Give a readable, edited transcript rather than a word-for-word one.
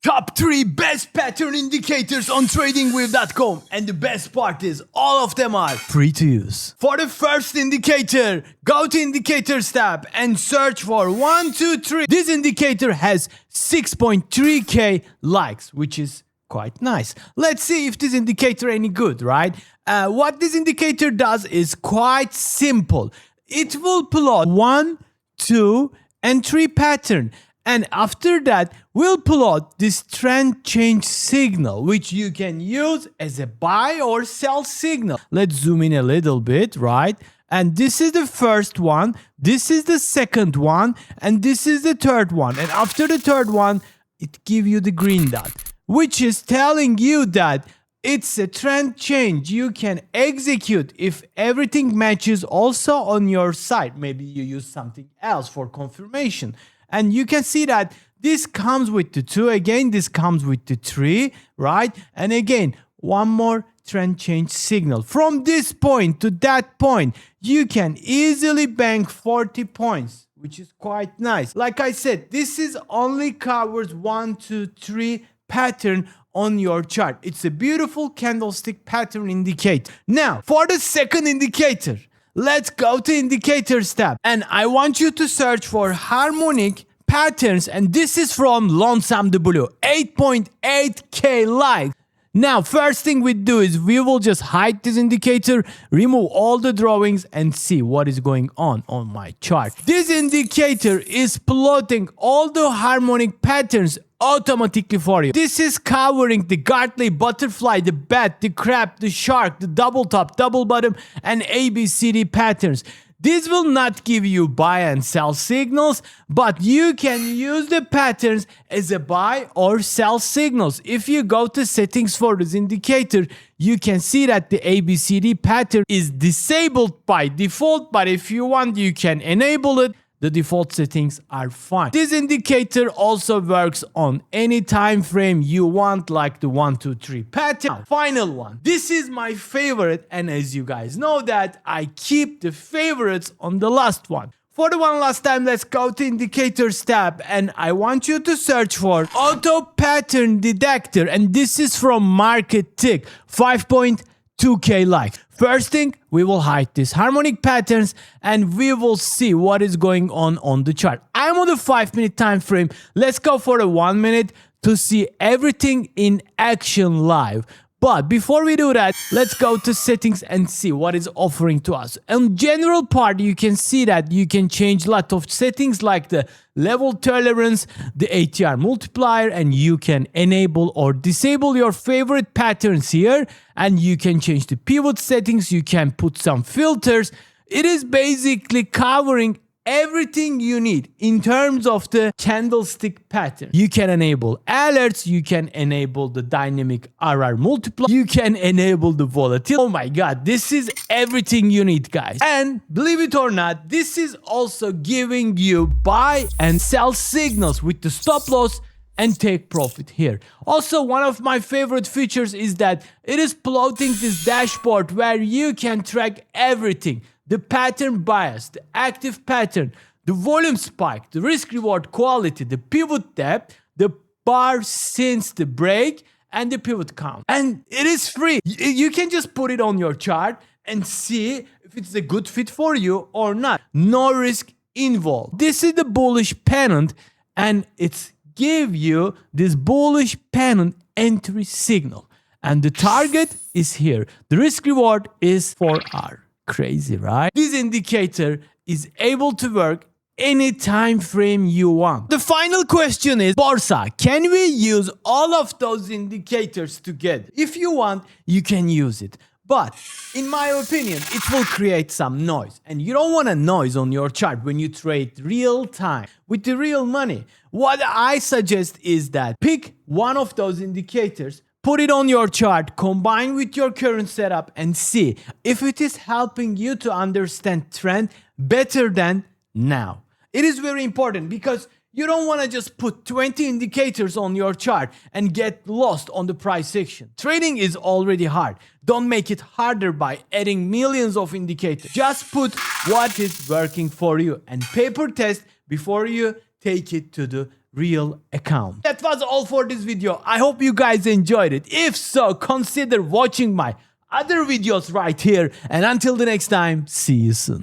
Top 3 best pattern indicators on TradingView.com, and the best part is all of them are free to use. For the first indicator, go to Indicators tab and search for 123. This indicator has 6.3k likes, which is quite nice. Let's see if this indicator any good, right? What this indicator does is quite simple. It will plot 1, 2, and 3 pattern. And after that, we'll plot this trend change signal, which you can use as a buy or sell signal. Let's zoom in a little bit, right? And this is the first one, this is the second one, and this is the third one. And after the third one, it gives you the green dot, which is telling you that it's a trend change. You can execute if everything matches also on your side. Maybe you use something else for confirmation. And you can see that this comes with the 2 again, this comes with the 3, right? And again, one more trend change signal. From this point to that point, you can easily bank 40 points, which is quite nice. Like I said, this is only covers 1, 2, 3 pattern on your chart. It's a beautiful candlestick pattern indicator. Now, for the second indicator, let's go to Indicators tab, and I want you to search for Harmonic Patterns, and this is from LonesometheBlue, 8.8k likes. Now, first thing we do is we will just hide this indicator, remove all the drawings, and see what is going on my chart. This indicator is plotting all the harmonic patterns automatically for you. This is covering the Gartley butterfly, the bat, the crab, the shark, the double top, double bottom, and ABCD patterns. This will not give you buy and sell signals, but you can use the patterns as a buy or sell signals. If you go to settings for this indicator, you can see that the ABCD pattern is disabled by default, but if you want, you can enable it. The default settings are fine. This indicator also works on any time frame you want, like the 1, 2, 3 pattern. Now, final one. This is my favorite, and as you guys know that I keep the favorites on the last one. For the one last time, let's go to Indicators tab, and I want you to search for Auto Pattern Detector, and this is from MarkitTick, 5.2k likes. First thing, we will hide these harmonic patterns and we will see what is going on the chart. I'm on the 5-minute time frame. Let's go for the 1 minute to see everything in action live. But before we do that, let's go to settings and see what is offering to us. On general part, you can see that you can change a lot of settings like the level tolerance, the ATR multiplier, and you can enable or disable your favorite patterns here. And you can change the pivot settings, you can put some filters. It is basically covering everything you need in terms of the candlestick pattern. You can enable alerts, you can enable the dynamic RR multiplier, you can enable the volatility. Oh my god, this is everything you need, guys. And believe it or not, this is also giving you buy and sell signals with the stop loss and take profit here. Also, one of my favorite features is that it is plotting this dashboard where you can track everything. The pattern bias, the active pattern, the volume spike, the risk reward quality, the pivot depth, the bar since the break, and the pivot count. And it is free. You can just put it on your chart and see if it's a good fit for you or not. No risk involved. This is the bullish pennant, and it's give you this bullish pennant entry signal. And the target is here. The risk reward is 4R. Crazy, right? This indicator is able to work any time frame you want. The final question is, Borsa, can we use all of those indicators together? If you want, you can use it. But in my opinion, it will create some noise. And you don't want a noise on your chart when you trade real time with the real money. What I suggest is that pick one of those indicators, put it on your chart, combine with your current setup, and see if it is helping you to understand trend better than now. It is very important because you don't want to just put 20 indicators on your chart and get lost on the price section. Trading is already hard. Don't make it harder by adding millions of indicators. Just put what is working for you and paper test before you take it to the real account. That was all for this video. I hope you guys enjoyed it. If so, consider watching my other videos right here. And until the next time, see you soon.